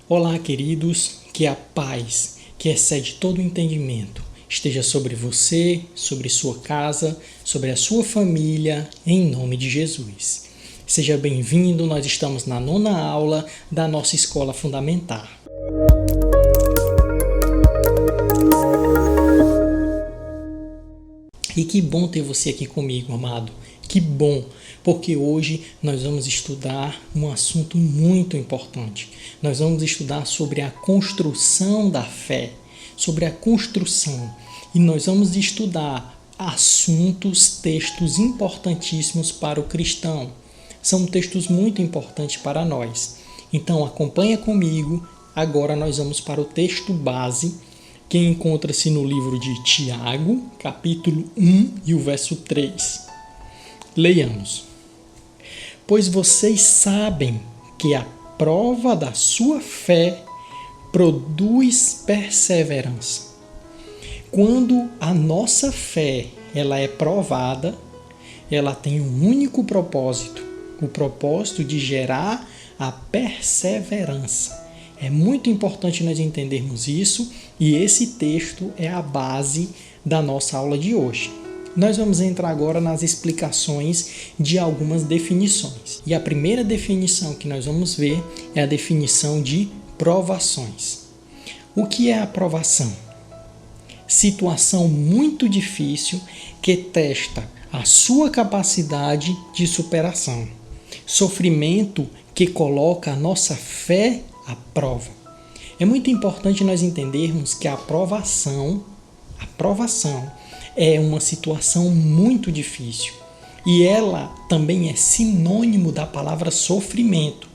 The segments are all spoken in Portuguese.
Olá, queridos, que a paz, que excede todo o entendimento, esteja sobre você, sobre sua casa, sobre a sua família, em nome de Jesus. Seja bem-vindo, nós estamos na 9ª aula da nossa Escola Fundamentar. E que bom ter você aqui comigo, amado. Que bom, porque hoje nós vamos estudar um assunto muito importante. Nós vamos estudar sobre a construção da fé, sobre a construção. E nós vamos estudar textos importantíssimos para o cristão. São textos muito importantes para nós. Então acompanha comigo. Agora nós vamos para o texto base, que encontra-se no livro de Tiago, capítulo 1 e o verso 3. Leiamos. Pois vocês sabem que a prova da sua fé produz perseverança. Quando a nossa fé ela é provada, ela tem um único propósito, o propósito de gerar a perseverança. É muito importante nós entendermos isso e esse texto é a base da nossa aula de hoje. Nós vamos entrar agora nas explicações de algumas definições. E a primeira definição que nós vamos ver é a definição de provações. O que é a provação? Situação muito difícil que testa a sua capacidade de superação. Sofrimento que coloca a nossa fé à prova. É muito importante nós entendermos que a aprovação é uma situação muito difícil e ela também é sinônimo da palavra sofrimento.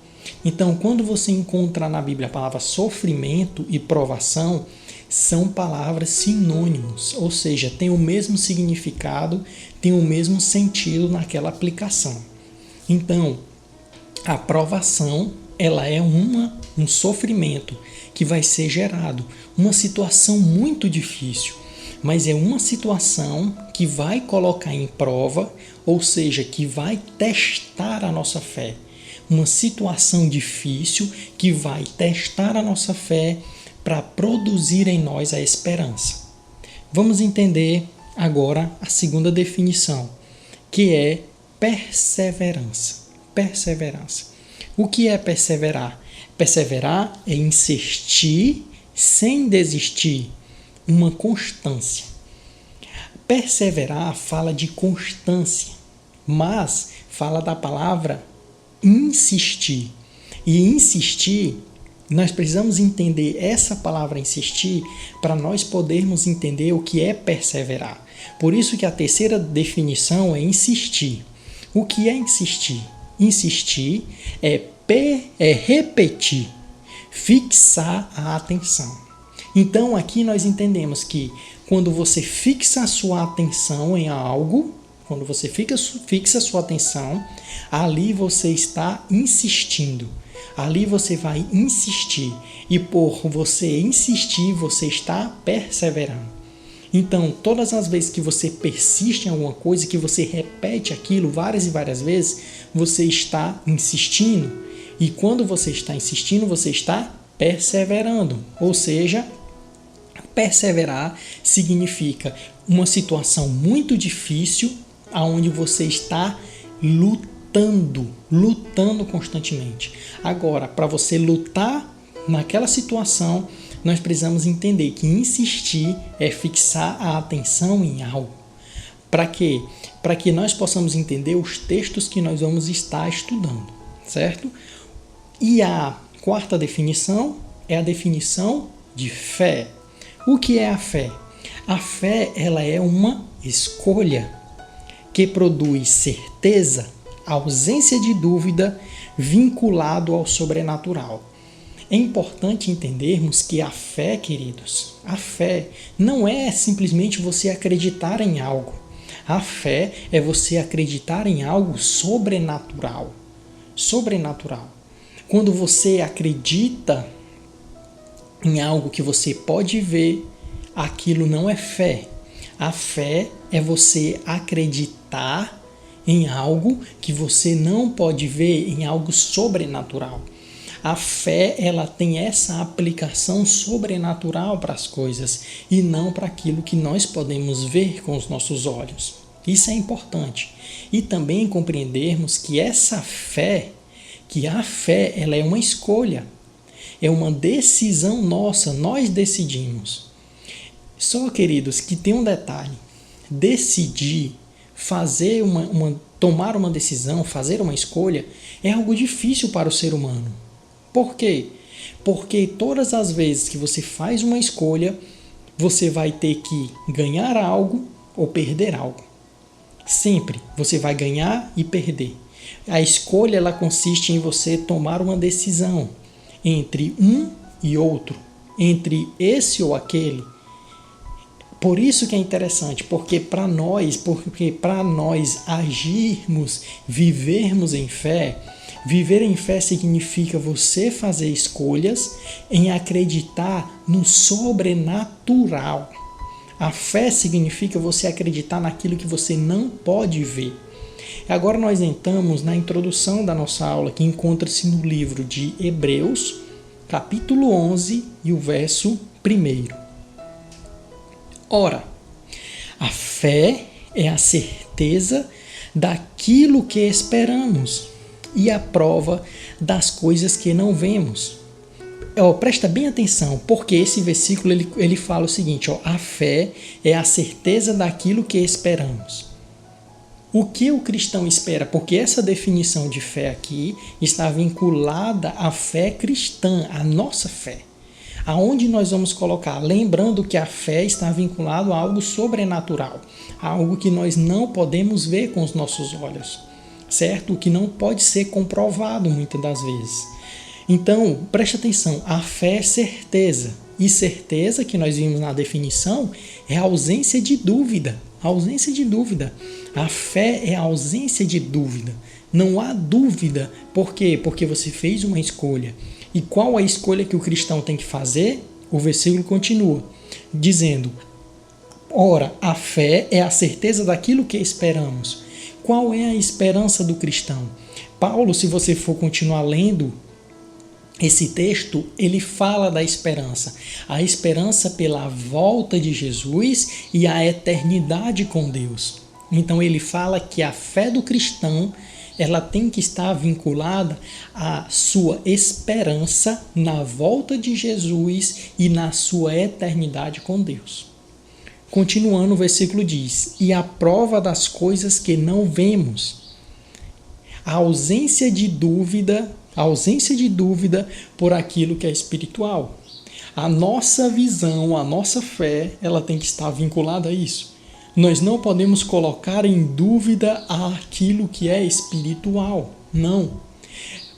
Então, quando você encontra na Bíblia a palavra sofrimento e provação, são palavras sinônimos, ou seja, tem o mesmo significado, tem o mesmo sentido naquela aplicação. Então, a provação ela é um sofrimento que vai ser gerado, uma situação muito difícil, mas é uma situação que vai colocar em prova, ou seja, que vai testar a nossa fé. Uma situação difícil que vai testar a nossa fé para produzir em nós a esperança. Vamos entender agora a segunda definição, que é perseverança. Perseverança. O que é perseverar? Perseverar é insistir sem desistir, uma constância. Perseverar fala de constância, mas fala da palavra insistir. E insistir, nós precisamos entender essa palavra insistir para nós podermos entender o que é perseverar. Por isso que a terceira definição é insistir. O que é insistir? Insistir é repetir, fixar a atenção. Então, aqui nós entendemos que quando você fixa a sua atenção em algo, quando você fixa a sua atenção, ali você está insistindo. Ali você vai insistir. E por você insistir, você está perseverando. Então, todas as vezes que você persiste em alguma coisa, que você repete aquilo várias e várias vezes, você está insistindo. E quando você está insistindo, você está perseverando. Ou seja, perseverar significa uma situação muito difícil, onde você está lutando constantemente. Agora, para você lutar naquela situação, nós precisamos entender que insistir é fixar a atenção em algo. Para quê? Para que nós possamos entender os textos que nós vamos estar estudando, certo? E a quarta definição é a definição de fé. O que é a fé? A fé ela é uma escolha que produz certeza, ausência de dúvida, vinculado ao sobrenatural. É importante entendermos que a fé, queridos, a fé não é simplesmente você acreditar em algo. A fé é você acreditar em algo sobrenatural. Sobrenatural. Quando você acredita em algo que você pode ver, aquilo não é fé. A fé é você acreditar em algo que você não pode ver, em algo sobrenatural. A fé, ela tem essa aplicação sobrenatural para as coisas e não para aquilo que nós podemos ver com os nossos olhos. Isso é importante. E também compreendermos que essa fé, que a fé, ela é uma escolha, é uma decisão nossa, nós decidimos. Só, queridos, que tem um detalhe: decidir, fazer tomar uma decisão, fazer uma escolha, é algo difícil para o ser humano. Por quê? Porque todas as vezes que você faz uma escolha, você vai ter que ganhar algo ou perder algo. Sempre você vai ganhar e perder. A escolha, ela consiste em você tomar uma decisão entre um e outro, entre esse ou aquele. Por isso que é interessante, porque para nós agirmos, vivermos em fé, viver em fé significa você fazer escolhas em acreditar no sobrenatural. A fé significa você acreditar naquilo que você não pode ver. Agora nós entramos na introdução da nossa aula, que encontra-se no livro de Hebreus, capítulo 11 e o verso 1. Ora, a fé é a certeza daquilo que esperamos e a prova das coisas que não vemos. Presta bem atenção, porque esse versículo ele fala o seguinte: a fé é a certeza daquilo que esperamos. O que o cristão espera? Porque essa definição de fé aqui está vinculada à fé cristã, à nossa fé. Aonde nós vamos colocar? Lembrando que a fé está vinculada a algo sobrenatural, a algo que nós não podemos ver com os nossos olhos, certo? O que não pode ser comprovado muitas das vezes. Então, preste atenção, a fé é certeza. E certeza, que nós vimos na definição, é a ausência de dúvida. A ausência de dúvida. A fé é a ausência de dúvida. Não há dúvida. Por quê? Porque você fez uma escolha. E qual a escolha que o cristão tem que fazer? O versículo continua dizendo: ora, a fé é a certeza daquilo que esperamos. Qual é a esperança do cristão? Paulo, se você for continuar lendo esse texto, ele fala da esperança. A esperança pela volta de Jesus e a eternidade com Deus. Então ele fala que a fé do cristão, ela tem que estar vinculada à sua esperança na volta de Jesus e na sua eternidade com Deus. Continuando, o versículo diz: e a prova das coisas que não vemos. A ausência de dúvida por aquilo que é espiritual. A nossa visão, a nossa fé, ela tem que estar vinculada a isso. Nós não podemos colocar em dúvida aquilo que é espiritual. Não.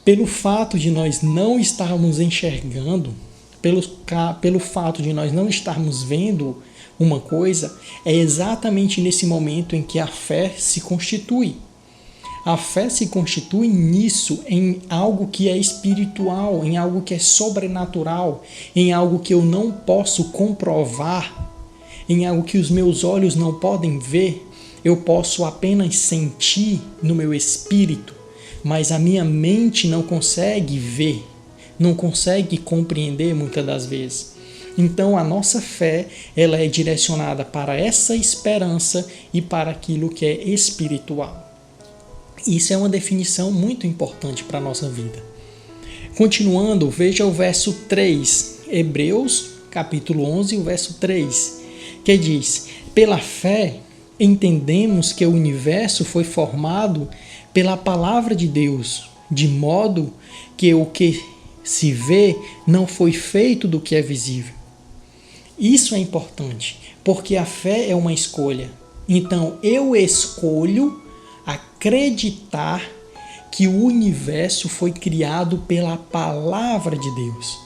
Pelo fato de nós não estarmos enxergando, pelo fato de nós não estarmos vendo uma coisa, é exatamente nesse momento em que a fé se constitui. A fé se constitui nisso, em algo que é espiritual, em algo que é sobrenatural, em algo que eu não posso comprovar, em algo que os meus olhos não podem ver. Eu posso apenas sentir no meu espírito, mas a minha mente não consegue ver, não consegue compreender muitas das vezes. Então a nossa fé, ela é direcionada para essa esperança e para aquilo que é espiritual. Isso é uma definição muito importante para a nossa vida. Continuando, veja o verso 3, Hebreus, capítulo 11, o verso 3, que diz: pela fé entendemos que o universo foi formado pela palavra de Deus, de modo que o que se vê não foi feito do que é visível. Isso é importante, porque a fé é uma escolha. Então, eu escolho acreditar que o universo foi criado pela palavra de Deus.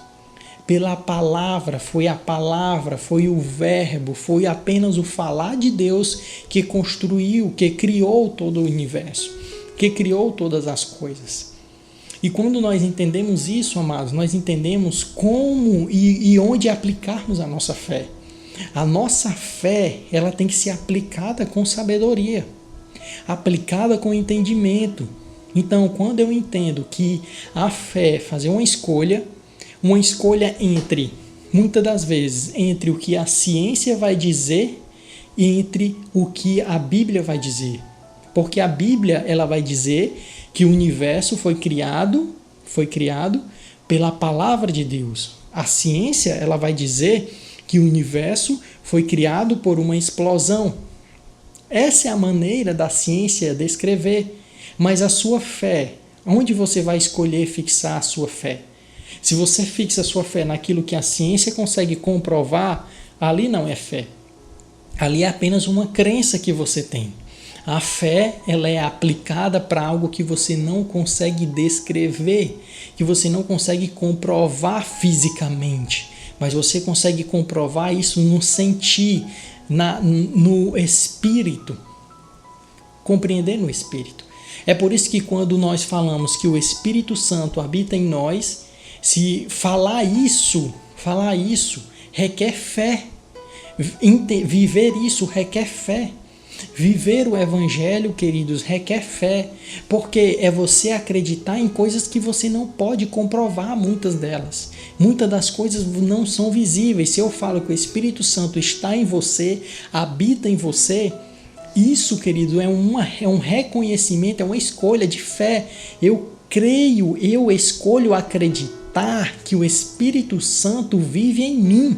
Pela palavra, foi o verbo, foi apenas o falar de Deus que construiu, que criou todo o universo, que criou todas as coisas. E quando nós entendemos isso, amados, nós entendemos como e onde aplicarmos a nossa fé. A nossa fé, ela tem que ser aplicada com sabedoria, aplicada com entendimento. Então, quando eu entendo que a fé é fazer uma escolha entre, muitas das vezes, entre o que a ciência vai dizer e entre o que a Bíblia vai dizer. Porque a Bíblia, ela vai dizer que o universo foi criado pela palavra de Deus. A ciência, ela vai dizer que o universo foi criado por uma explosão. Essa é a maneira da ciência descrever. Mas a sua fé, onde você vai escolher fixar a sua fé? Se você fixa a sua fé naquilo que a ciência consegue comprovar, ali não é fé. Ali é apenas uma crença que você tem. A fé, ela é aplicada para algo que você não consegue descrever, que você não consegue comprovar fisicamente, mas você consegue comprovar isso no sentir, no espírito. Compreender no espírito. É por isso que quando nós falamos que o Espírito Santo habita em nós, se falar isso requer fé. Viver isso requer fé. Viver o Evangelho, queridos, requer fé. Porque é você acreditar em coisas que você não pode comprovar, muitas delas. Muitas das coisas não são visíveis. Se eu falo que o Espírito Santo está em você, habita em você, isso, querido, é um reconhecimento, é uma escolha de fé. Eu creio, eu escolho acreditar que o Espírito Santo vive em mim.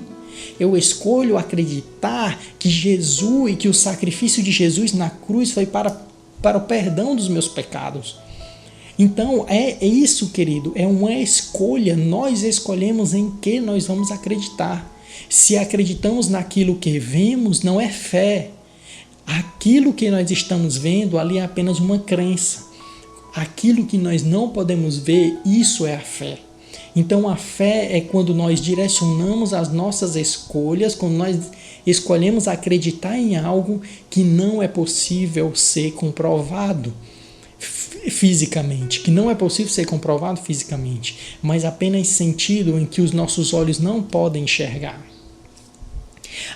Eu escolho acreditar que Jesus, que o sacrifício de Jesus na cruz foi para o perdão dos meus pecados. Então, é isso, querido, é uma escolha. Nós escolhemos em que nós vamos acreditar. Se acreditamos naquilo que vemos, não é fé. Aquilo que nós estamos vendo ali é apenas uma crença. Aquilo que nós não podemos ver, isso é a fé. Então a fé é quando nós direcionamos as nossas escolhas, quando nós escolhemos acreditar em algo que não é possível ser comprovado fisicamente, mas apenas sentido em que os nossos olhos não podem enxergar.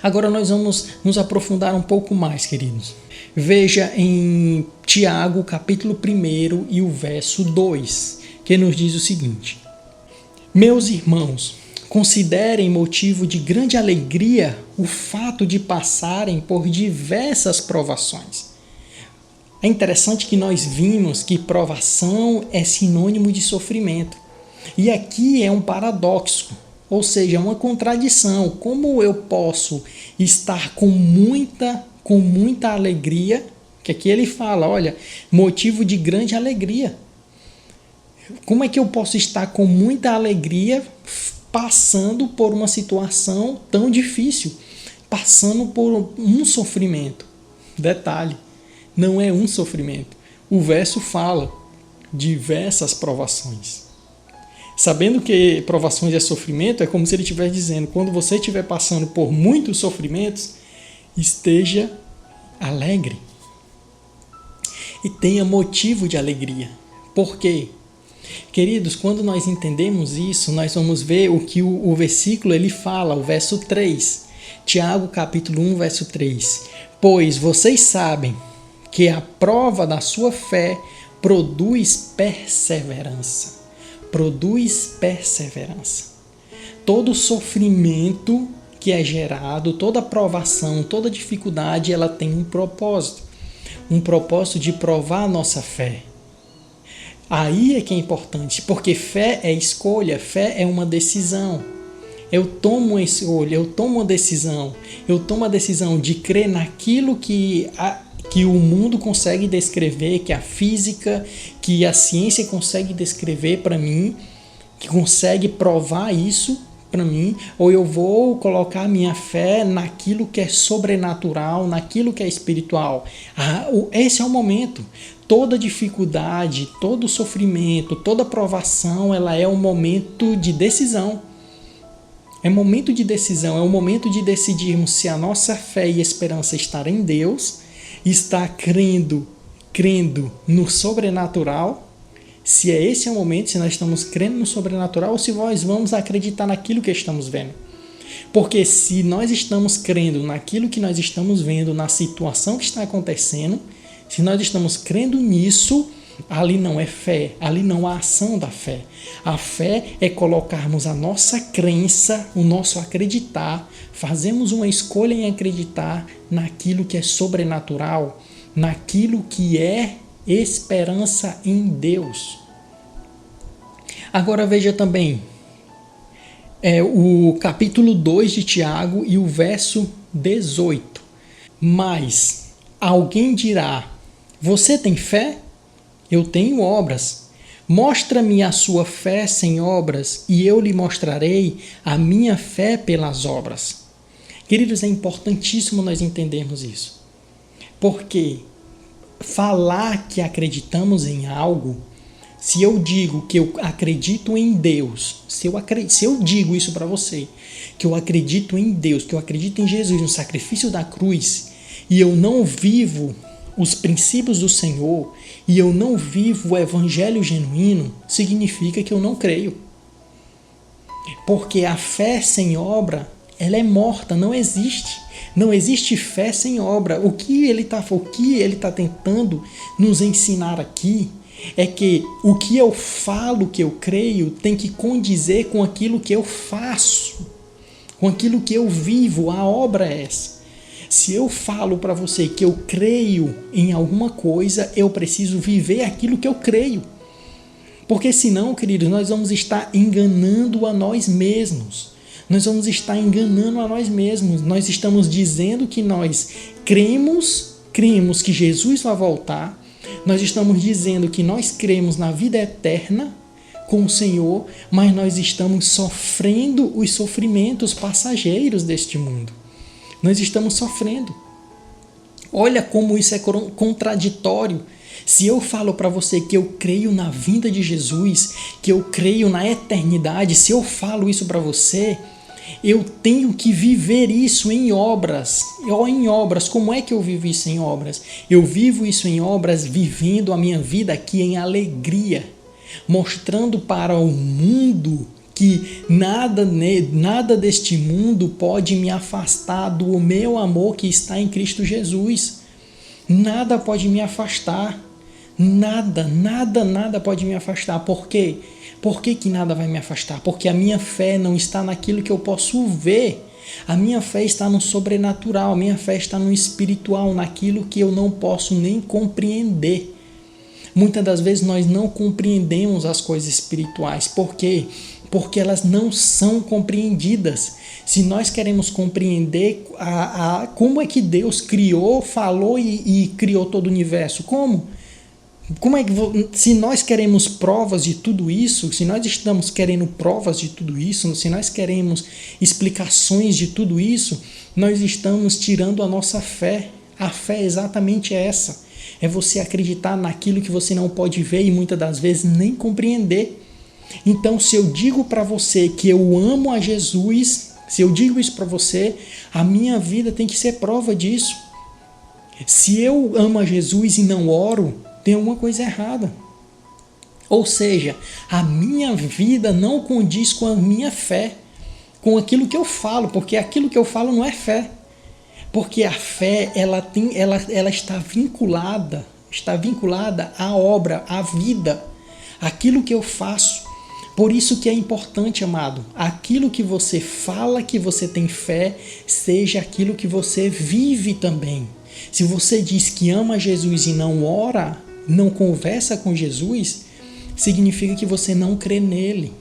Agora nós vamos nos aprofundar um pouco mais, queridos. Veja em Tiago, capítulo 1 e o verso 2, que nos diz o seguinte: Meus irmãos, considerem motivo de grande alegria o fato de passarem por diversas provações. É interessante que nós vimos que provação é sinônimo de sofrimento. E aqui é um paradoxo. Ou seja, uma contradição. Como eu posso estar com muita alegria, que aqui ele fala, olha, motivo de grande alegria. Como é que eu posso estar com muita alegria passando por uma situação tão difícil? Passando por um sofrimento. Detalhe, não é um sofrimento. O verso fala diversas provações. Sabendo que provações é sofrimento, é como se ele estivesse dizendo, quando você estiver passando por muitos sofrimentos, esteja alegre. E tenha motivo de alegria. Por quê? Queridos, quando nós entendemos isso, nós vamos ver o que o versículo ele fala, o verso 3. Tiago, capítulo 1, verso 3. Pois vocês sabem que a prova da sua fé produz perseverança. Todo sofrimento que é gerado, toda provação, toda dificuldade, ela tem um propósito de provar a nossa fé. Aí é que é importante, porque fé é escolha, fé é uma decisão. Eu tomo uma escolha, eu tomo uma decisão, eu tomo a decisão de crer naquilo que o mundo consegue descrever, que a física, que a ciência consegue descrever para mim, que consegue provar isso para mim, ou eu vou colocar minha fé naquilo que é sobrenatural, naquilo que é espiritual. Esse é o momento. Toda dificuldade, todo sofrimento, toda provação, ela é um momento de decisão. É momento de decisão, é o momento de decidirmos se a nossa fé e esperança estar em Deus, está crendo no sobrenatural, se esse é o momento, se nós estamos crendo no sobrenatural ou se nós vamos acreditar naquilo que estamos vendo. Porque se nós estamos crendo naquilo que nós estamos vendo, na situação que está acontecendo, se nós estamos crendo nisso, Ali não é fé, ali não há ação da fé. A fé é colocarmos a nossa crença, o nosso acreditar, fazemos uma escolha em acreditar naquilo que é sobrenatural, naquilo que é esperança em Deus. Agora veja também o capítulo 2 de Tiago e o verso 18. Mas alguém dirá: você tem fé? Eu tenho obras. Mostra-me a sua fé sem obras, e eu lhe mostrarei a minha fé pelas obras. Queridos, é importantíssimo nós entendermos isso. Porque falar que acreditamos em algo, se eu digo que eu acredito em Deus, se eu digo isso para você, que eu acredito em Deus, que eu acredito em Jesus, no sacrifício da cruz, e eu não vivo os princípios do Senhor, e eu não vivo o evangelho genuíno, significa que eu não creio. Porque a fé sem obra, ela é morta, não existe. Não existe fé sem obra. O que ele está tentando nos ensinar aqui é que o que eu falo, que eu creio, tem que condizer com aquilo que eu faço, com aquilo que eu vivo. A obra é essa. Se eu falo para você que eu creio em alguma coisa, eu preciso viver aquilo que eu creio. Porque senão, queridos, nós vamos estar enganando a nós mesmos. Nós vamos estar enganando a nós mesmos. Nós estamos dizendo que nós cremos que Jesus vai voltar. Nós estamos dizendo que nós cremos na vida eterna com o Senhor, mas nós estamos sofrendo os sofrimentos passageiros deste mundo. Nós estamos sofrendo. Olha como isso é contraditório. Se eu falo para você que eu creio na vinda de Jesus, que eu creio na eternidade, se eu falo isso para você, eu tenho que viver isso em obras. Em obras, como é que eu vivo isso em obras? Eu vivo isso em obras vivendo a minha vida aqui em alegria, mostrando para o mundo que nada deste mundo pode me afastar do meu amor que está em Cristo Jesus. Nada pode me afastar. Nada pode me afastar. Por quê? Por que nada vai me afastar? Porque a minha fé não está naquilo que eu posso ver. A minha fé está no sobrenatural, a minha fé está no espiritual, naquilo que eu não posso nem compreender. Muitas das vezes nós não compreendemos as coisas espirituais. Por quê? Porque elas não são compreendidas. Se nós queremos compreender como é que Deus criou, falou e criou todo o universo, como é que, se nós queremos provas de tudo isso, se nós estamos querendo provas de tudo isso, se nós queremos explicações de tudo isso, nós estamos tirando a nossa fé. A fé é exatamente essa. É você acreditar naquilo que você não pode ver e muitas das vezes nem compreender. Então, se eu digo para você que eu amo a Jesus, se eu digo isso para você, a minha vida tem que ser prova disso. Se eu amo a Jesus e não oro, tem alguma coisa errada. Ou seja, a minha vida não condiz com a minha fé, com aquilo que eu falo, porque aquilo que eu falo não é fé. Porque a fé, ela está vinculada à obra, à vida, aquilo que eu faço. Por isso que é importante, amado, aquilo que você fala que você tem fé, seja aquilo que você vive também. Se você diz que ama Jesus e não conversa com Jesus, significa que você não crê nele.